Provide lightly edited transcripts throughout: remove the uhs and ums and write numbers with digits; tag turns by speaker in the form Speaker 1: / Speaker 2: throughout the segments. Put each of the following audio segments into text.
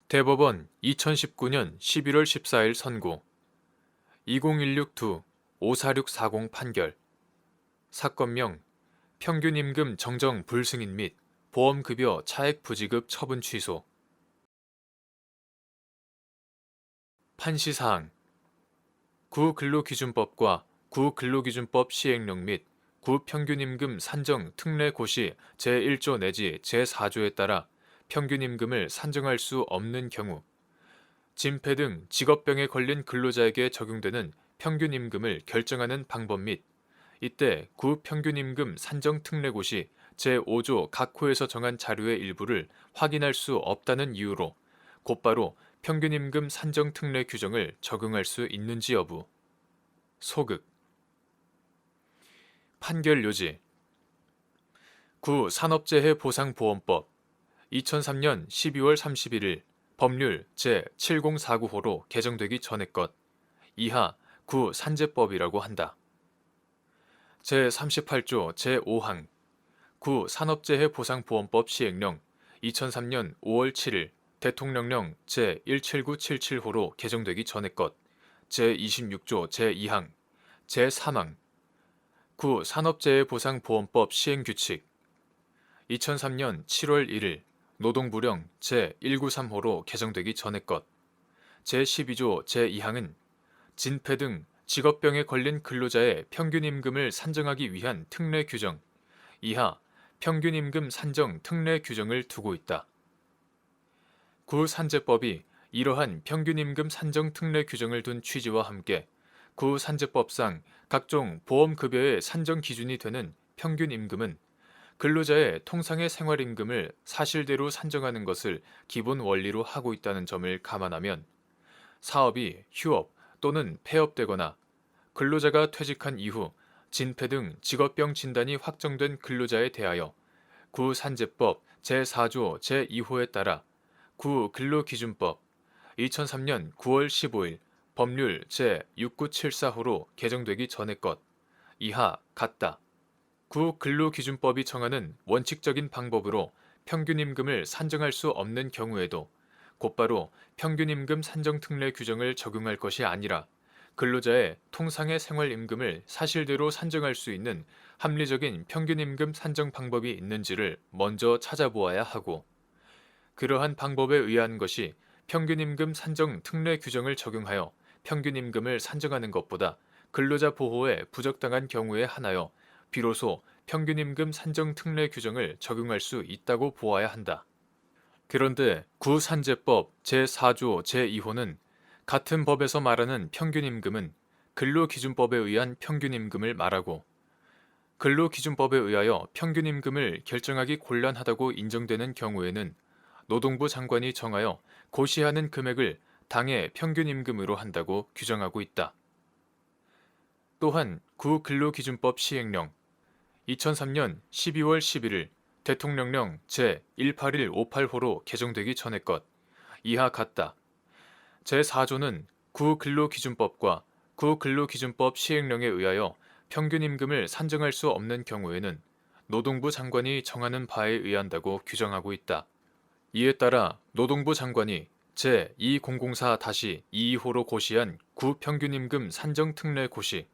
Speaker 1: 대법원 2019년 11월 14일 선고 2016-54640 판결 사건명 평균임금 정정 불승인 및 보험급여 차액 부지급 처분 취소 판시사항 구근로기준법과 구근로기준법 시행령 및 구평균임금 산정 특례고시 제1조 내지 제4조에 따라 평균임금을 산정할 수 없는 경우 진폐 등 직업병에 걸린 근로자에게 적용되는 평균임금을 결정하는 방법 및 이때 구평균임금 산정 특례고시 제5조 각 호에서 정한 자료의 일부를 확인할 수 없다는 이유로 곧바로 평균임금 산정 특례 규정을 적용할 수 있는지 여부. 소극. 판결 요지. 구산업재해 보상보험법 2003년 12월 31일 법률 제7049호로 개정되기 전의 것 이하 구산재법이라고 한다. 제38조 제5항 구산업재해보상보험법 시행령 2003년 5월 7일 대통령령 제17977호로 개정되기 전의 것 제26조 제2항 제3항 구산업재해보상보험법 시행규칙 2003년 7월 1일 노동부령 제193호로 개정되기 전의 것 제12조 제2항은 진폐 등 직업병에 걸린 근로자의 평균임금을 산정하기 위한 특례 규정 이하 평균임금 산정 특례 규정을 두고 있다. 구산재법이 이러한 평균임금 산정 특례 규정을 둔 취지와 함께 구산재법상 각종 보험급여의 산정 기준이 되는 평균임금은 근로자의 통상의 생활임금을 사실대로 산정하는 것을 기본 원리로 하고 있다는 점을 감안하면 사업이 휴업 또는 폐업되거나 근로자가 퇴직한 이후 진폐 등 직업병 진단이 확정된 근로자에 대하여 구산재법 제4조 제2호에 따라 구근로기준법 2003년 9월 15일 법률 제6974호로 개정되기 전의 것 이하 같다. 구근로기준법이 정하는 원칙적인 방법으로 평균임금을 산정할 수 없는 경우에도 곧바로 평균임금 산정 특례 규정을 적용할 것이 아니라 근로자의 통상의 생활임금을 사실대로 산정할 수 있는 합리적인 평균임금 산정 방법이 있는지를 먼저 찾아보아야 하고 그러한 방법에 의한 것이 평균임금 산정 특례 규정을 적용하여 평균임금을 산정하는 것보다 근로자 보호에 부적당한 경우에 한하여 비로소 평균임금 산정 특례 규정을 적용할 수 있다고 보아야 한다. 그런데 구산재법 제4조 제2호는 같은 법에서 말하는 평균임금은 근로기준법에 의한 평균임금을 말하고 근로기준법에 의하여 평균임금을 결정하기 곤란하다고 인정되는 경우에는 노동부 장관이 정하여 고시하는 금액을 당해 평균임금으로 한다고 규정하고 있다. 또한 구근로기준법 시행령 2003년 12월 11일 대통령령 제18158호로 개정되기 전의 것 이하 같다. 제4조는 구근로기준법과 구근로기준법 시행령에 의하여 평균임금을 산정할 수 없는 경우에는 노동부 장관이 정하는 바에 의한다고 규정하고 있다. 이에 따라 노동부 장관이 제2004-22호로 고시한 구평균임금 산정 특례 고시,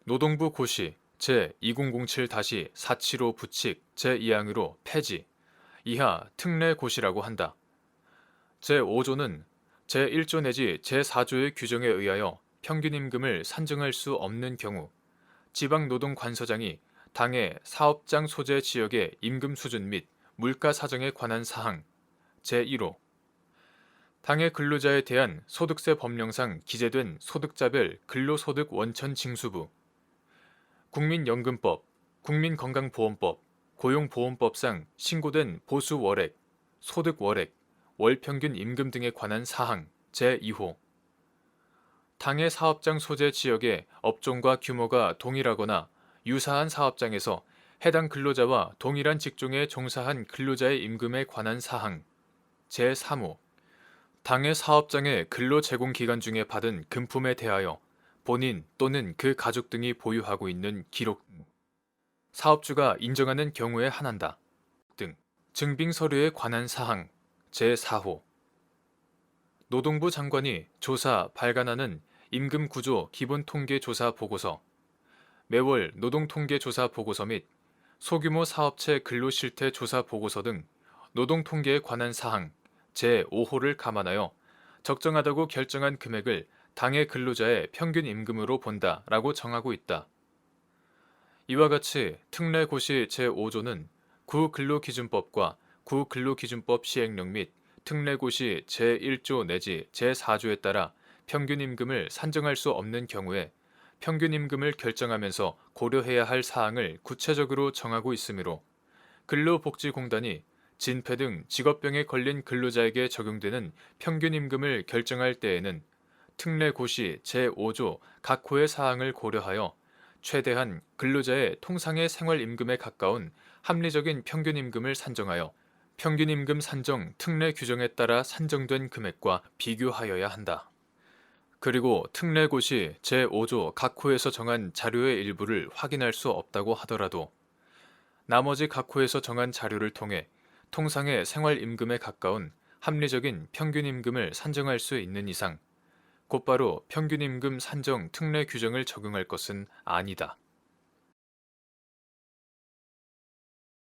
Speaker 1: 노동부 고시 제2007-475 부칙 제2항으로 폐지, 이하 특례 고시라고 한다. 제5조는 제1조 내지 제4조의 규정에 의하여 평균임금을 산정할 수 없는 경우 지방노동관서장이 당해 사업장 소재 지역의 임금 수준 및 물가 사정에 관한 사항 제1호 당해 근로자에 대한 소득세 법령상 기재된 소득자별 근로소득 원천 징수부 국민연금법, 국민건강보험법, 고용보험법상 신고된 보수월액, 소득월액, 월평균 임금 등에 관한 사항 제2호 당해 사업장 소재 지역의 업종과 규모가 동일하거나 유사한 사업장에서 해당 근로자와 동일한 직종에 종사한 근로자의 임금에 관한 사항 제3호 당해 사업장의 근로 제공 기간 중에 받은 금품에 대하여 본인 또는 그 가족 등이 보유하고 있는 기록 사업주가 인정하는 경우에 한한다 등 증빙 서류에 관한 사항 제4호 노동부 장관이 조사, 발간하는 임금구조 기본통계조사 보고서, 매월 노동통계조사 보고서 및 소규모 사업체 근로실태 조사 보고서 등 노동통계에 관한 사항 제5호를 감안하여 적정하다고 결정한 금액을 당해 근로자의 평균 임금으로 본다라고 정하고 있다. 이와 같이 특례고시 제5조는 구근로기준법과 구근로기준법 시행령 및 특례고시 제1조 내지 제4조에 따라 평균임금을 산정할 수 없는 경우에 평균임금을 결정하면서 고려해야 할 사항을 구체적으로 정하고 있으므로 근로복지공단이 진폐 등 직업병에 걸린 근로자에게 적용되는 평균임금을 결정할 때에는 특례고시 제5조 각 호의 사항을 고려하여 최대한 근로자의 통상의 생활임금에 가까운 합리적인 평균임금을 산정하여 평균임금 산정 특례 규정에 따라 산정된 금액과 비교하여야 한다. 그리고 특례고시 제5조 각 호에서 정한 자료의 일부를 확인할 수 없다고 하더라도 나머지 각 호에서 정한 자료를 통해 통상의 생활임금에 가까운 합리적인 평균임금을 산정할 수 있는 이상 곧바로 평균임금 산정 특례 규정을 적용할 것은 아니다.